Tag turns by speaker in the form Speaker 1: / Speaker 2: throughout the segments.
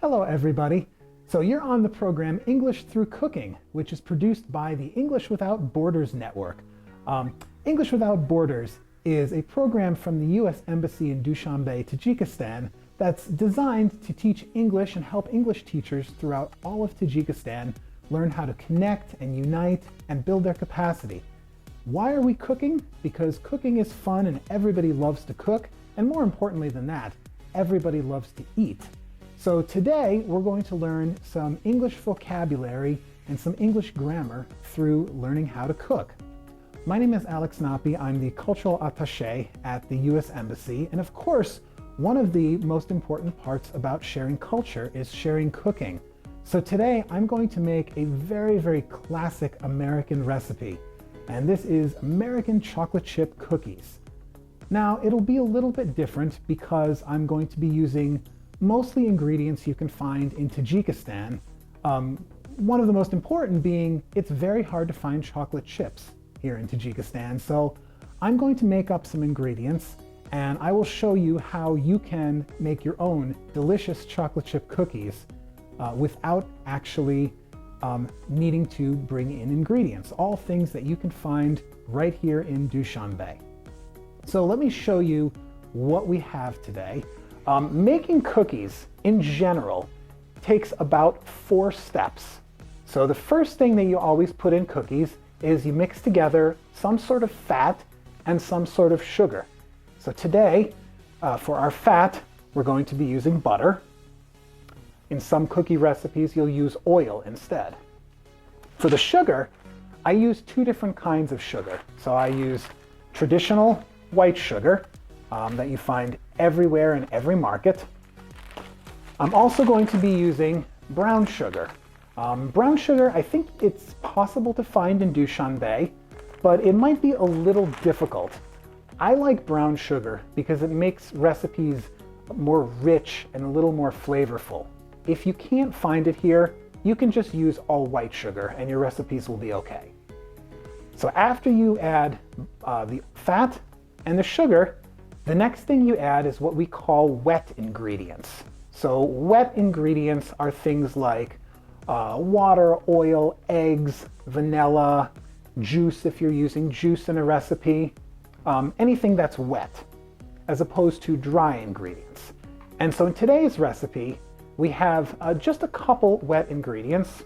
Speaker 1: Hello everybody. So you're on the program English Through Cooking, which is produced by the English Without Borders Network. English Without Borders is a program from the U.S. Embassy in Dushanbe, Tajikistan that's designed to teach English and help English teachers throughout all of Tajikistan learn how to connect and unite and build their capacity. Why are we cooking? Because cooking is fun and everybody loves to cook, and more importantly than that, everybody loves to eat. So today we're going to learn some English vocabulary and some English grammar through learning how to cook. My name is Alex Noppe. I'm the cultural attaché at the U.S. Embassy, and of course, one of the most important parts about sharing culture is sharing cooking. So today I'm going to make a very classic American recipe, and this is American chocolate chip cookies. Now it'll be a little bit different because I'm going to be using mostly ingredients you can find in Tajikistan. One of the most important being it's very hard to find chocolate chips here in Tajikistan. So I'm going to make up some ingredients and I will show you how you can make your own delicious chocolate chip cookies without actually needing to bring in ingredients. All things that you can find right here in Dushanbe. So let me show you what we have today. Making cookies in general takes about 4 steps. So the first thing that you always put in cookies is you mix together some sort of fat and some sort of sugar. So today, for our fat, we're going to be using butter. In some cookie recipes, you'll use oil instead. For the sugar, I use 2 different kinds of sugar. So I use traditional white sugar that you find everywhere in every market. I'm also going to be using brown sugar. Brown sugar, I think it's possible to find in Dushanbe, but it might be a little difficult. I like brown sugar because it makes recipes more rich and a little more flavorful. If you can't find it here, you can just use all white sugar and your recipes will be okay. So after you add the fat and the sugar, the next thing you add is what we call wet ingredients. So wet ingredients are things like water, oil, eggs, vanilla, juice if you're using juice in a recipe, anything that's wet, as opposed to dry ingredients. And so in today's recipe, we have just a couple wet ingredients.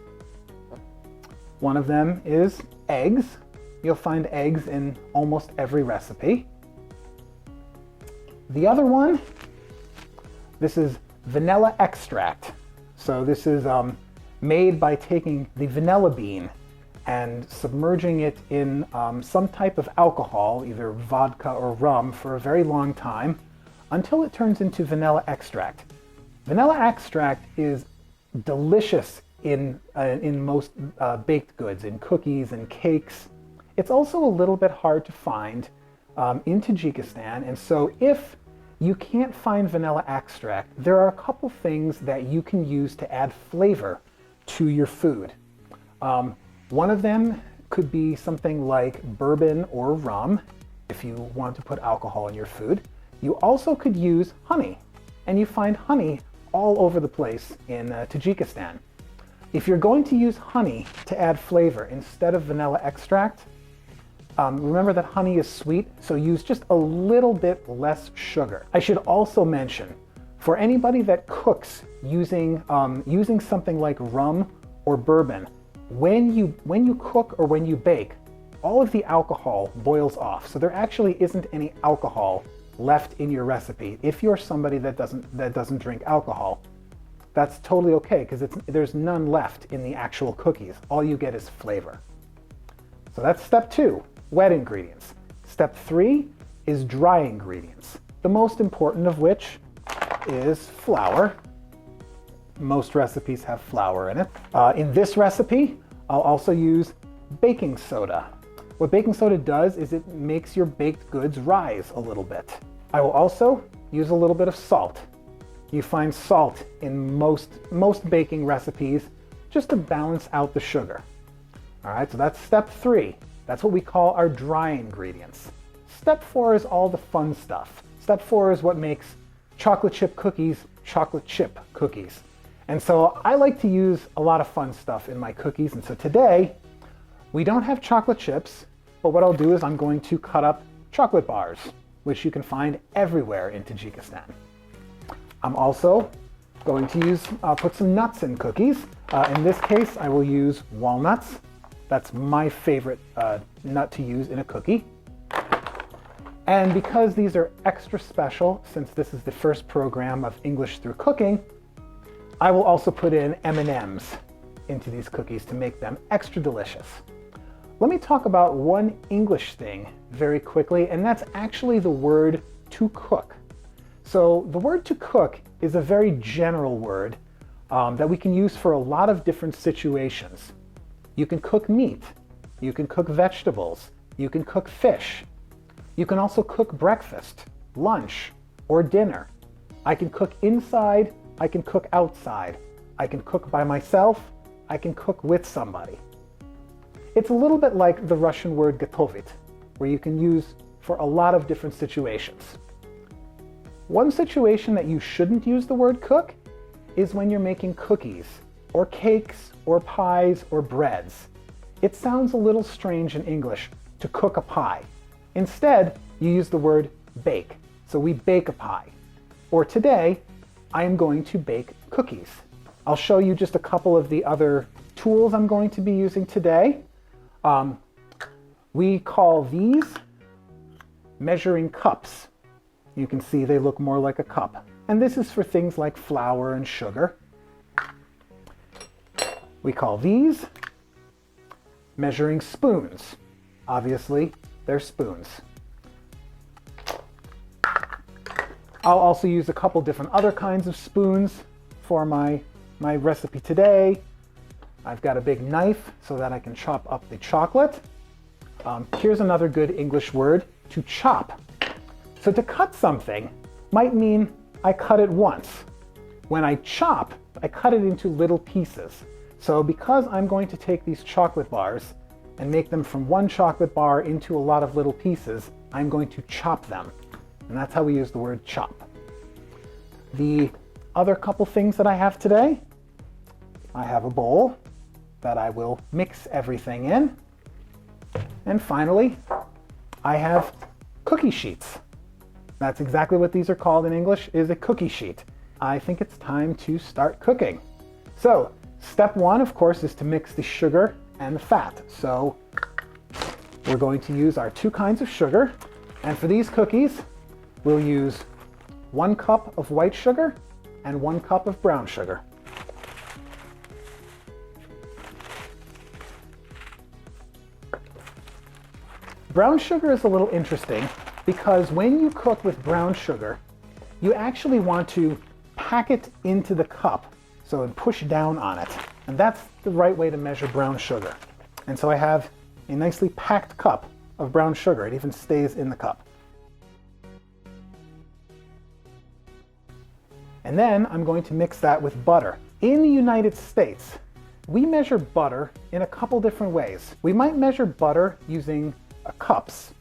Speaker 1: One of them is eggs. You'll find eggs in almost every recipe. The other one, this is vanilla extract. So this is made by taking the vanilla bean and submerging it in some type of alcohol, either vodka or rum, for a very long time until it turns into vanilla extract. Vanilla extract is delicious in most baked goods, in cookies and cakes. It's also a little bit hard to find in Tajikistan, and so if you can't find vanilla extract, there are a couple things that you can use to add flavor to your food. One of them could be something like bourbon or rum, if you want to put alcohol in your food. You also could use honey, and you find honey all over the place in Tajikistan. If you're going to use honey to add flavor instead of vanilla extract, remember that honey is sweet, so use just a little bit less sugar. I should also mention, for anybody that cooks using something like rum or bourbon, when you cook or when you bake, all of the alcohol boils off. So there actually isn't any alcohol left in your recipe. If you're somebody that doesn't drink alcohol, that's totally okay because there's none left in the actual cookies. All you get is flavor. So that's step 2. Wet ingredients. Step 3 is dry ingredients, the most important of which is flour. Most recipes have flour in it. In this recipe, I'll also use baking soda. What baking soda does is it makes your baked goods rise a little bit. I will also use a little bit of salt. You find salt in most baking recipes just to balance out the sugar. All right, so that's step 3. That's what we call our dry ingredients. Step 4 is all the fun stuff. Step 4 is what makes chocolate chip cookies chocolate chip cookies. And so I like to use a lot of fun stuff in my cookies. And so today, we don't have chocolate chips, but what I'll do is I'm going to cut up chocolate bars, which you can find everywhere in Tajikistan. I'm also going to put some nuts in cookies. In this case, I will use walnuts. That's my favorite nut to use in a cookie. And because these are extra special, since this is the first program of English Through Cooking, I will also put in M&Ms into these cookies to make them extra delicious. Let me talk about one English thing very quickly, and that's actually the word to cook. So the word to cook is a very general word that we can use for a lot of different situations. You can cook meat, you can cook vegetables, you can cook fish. You can also cook breakfast, lunch, or dinner. I can cook inside, I can cook outside. I can cook by myself, I can cook with somebody. It's a little bit like the Russian word готовить, where you can use for a lot of different situations. One situation that you shouldn't use the word cook is when you're making cookies, or cakes, or pies, or breads. It sounds a little strange in English to cook a pie. Instead, you use the word bake. So we bake a pie. Or today, I am going to bake cookies. I'll show you just a couple of the other tools I'm going to be using today. We call these measuring cups. You can see they look more like a cup. And this is for things like flour and sugar. We call these measuring spoons. Obviously, they're spoons. I'll also use a couple different other kinds of spoons for my recipe today. I've got a big knife so that I can chop up the chocolate. Here's another good English word, to chop. So to cut something might mean I cut it once. When I chop, I cut it into little pieces. So because I'm going to take these chocolate bars and make them from one chocolate bar into a lot of little pieces, I'm going to chop them. And that's how we use the word chop. The other couple things that I have today, I have a bowl that I will mix everything in. And finally, I have cookie sheets. That's exactly what these are called in English, is a cookie sheet. I think it's time to start cooking. So, step one, of course, is to mix the sugar and the fat. So we're going to use our 2 kinds of sugar. And for these cookies, we'll use 1 cup of white sugar and 1 cup of brown sugar. Brown sugar is a little interesting because when you cook with brown sugar, you actually want to pack it into the cup, so push down on it. And that's the right way to measure brown sugar. And so I have a nicely packed cup of brown sugar. It even stays in the cup. And then I'm going to mix that with butter. In the United States, we measure butter in a couple different ways. We might measure butter using cups.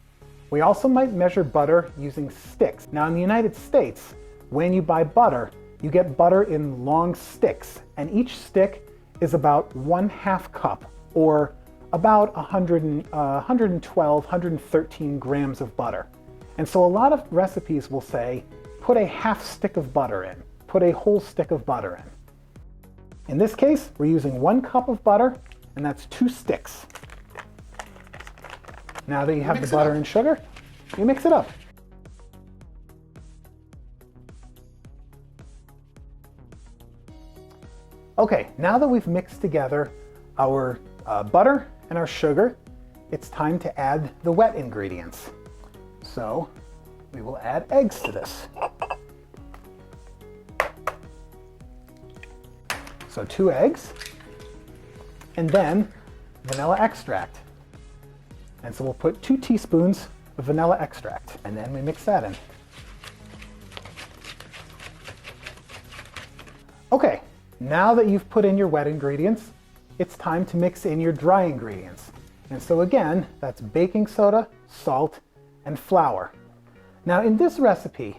Speaker 1: We also might measure butter using sticks. Now in the United States, when you buy butter, you get butter in long sticks, and each stick is about 1/2 cup, or about 112, 113 grams of butter. And so a lot of recipes will say, put a 1/2 stick of butter in, put a whole stick of butter in. In this case, we're using 1 cup of butter, and that's 2 sticks. Now that you have the butter and sugar, you mix it up. Okay, now that we've mixed together our butter and our sugar, it's time to add the wet ingredients. So we will add eggs to this. So 2 eggs, and then vanilla extract. And so we'll put 2 teaspoons of vanilla extract, and then we mix that in. Okay, now that you've put in your wet ingredients, it's time to mix in your dry ingredients. And so again, that's baking soda, salt, and flour. Now in this recipe,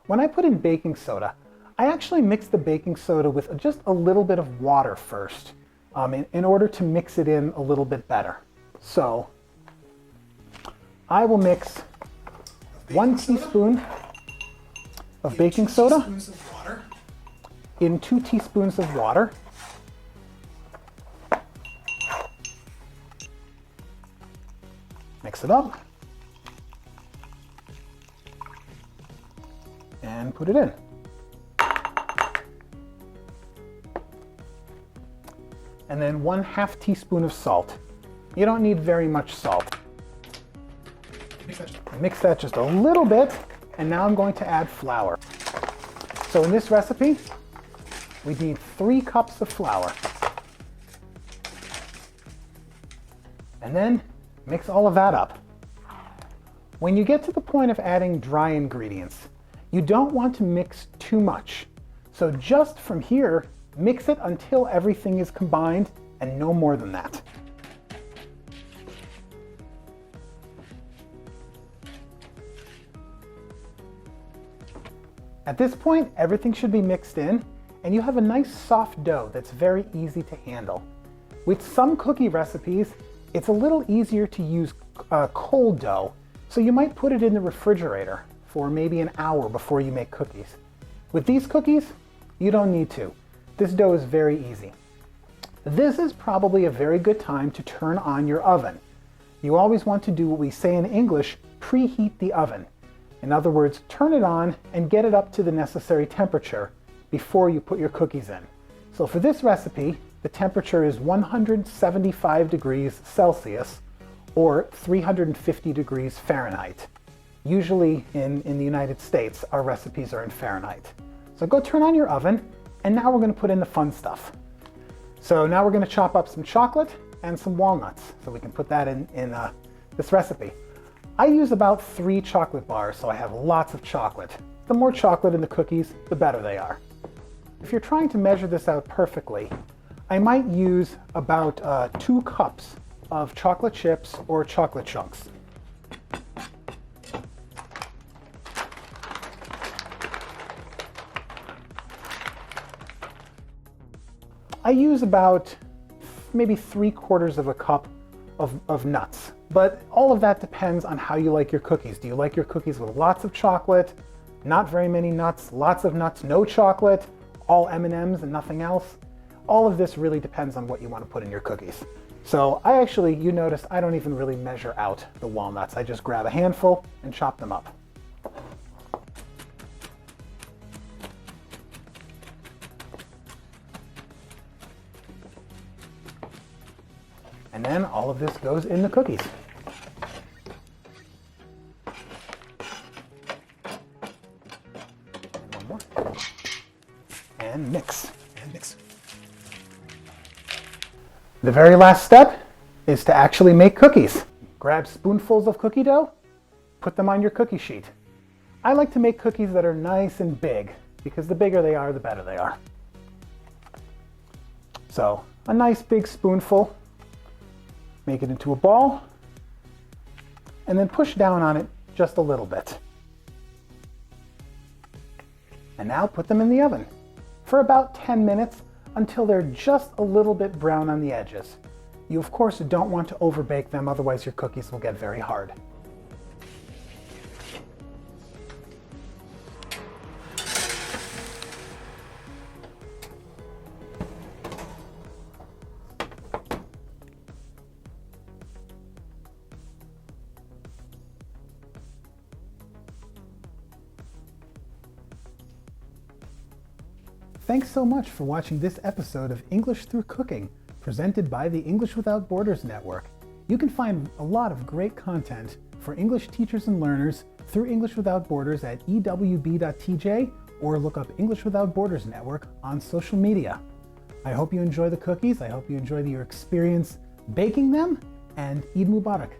Speaker 1: when I put in baking soda, I actually mix the baking soda with just a little bit of water first in order to mix it in a little bit better. So I will mix 1 teaspoon of baking soda in 2 teaspoons of water. Mix it up and put it in. And then 1/2 teaspoon of salt. You don't need very much salt. Mix that just a little bit, and now I'm going to add flour. So in this recipe, we need 3 cups of flour. And then mix all of that up. When you get to the point of adding dry ingredients, you don't want to mix too much. So just from here, mix it until everything is combined and no more than that. At this point, everything should be mixed in, and you have a nice soft dough that's very easy to handle. With some cookie recipes, it's a little easier to use cold dough, so you might put it in the refrigerator for maybe an hour before you make cookies. With these cookies, you don't need to. This dough is very easy. This is probably a very good time to turn on your oven. You always want to do what we say in English, preheat the oven. In other words, turn it on and get it up to the necessary temperature before you put your cookies in. So for this recipe, the temperature is 175 degrees Celsius or 350 degrees Fahrenheit. Usually in the United States, our recipes are in Fahrenheit. So go turn on your oven, and now we're going to put in the fun stuff. So now we're going to chop up some chocolate and some walnuts so we can put that in this recipe. I use about 3 chocolate bars, so I have lots of chocolate. The more chocolate in the cookies, the better they are. If you're trying to measure this out perfectly, I might use about 2 cups of chocolate chips or chocolate chunks. I use about maybe 3/4 of a cup of nuts, but all of that depends on how you like your cookies. Do you like your cookies with lots of chocolate, not very many nuts, lots of nuts, no chocolate, all M&Ms and nothing else? All of this really depends on what you want to put in your cookies. So you notice I don't even really measure out the walnuts. I just grab a handful and chop them up. And then all of this goes in the cookies. And one more. And mix. And mix. The very last step is to actually make cookies. Grab spoonfuls of cookie dough, put them on your cookie sheet. I like to make cookies that are nice and big, because the bigger they are, the better they are. So a nice big spoonful. Make it into a ball, and then push down on it just a little bit. And now put them in the oven for about 10 minutes until they're just a little bit brown on the edges. You of course don't want to overbake them, otherwise your cookies will get very hard. Thanks so much for watching this episode of English Through Cooking, presented by the English Without Borders Network. You can find a lot of great content for English teachers and learners through English Without Borders at ewb.tj or look up English Without Borders Network on social media. I hope you enjoy the cookies. I hope you enjoy your experience baking them, and Eid Mubarak.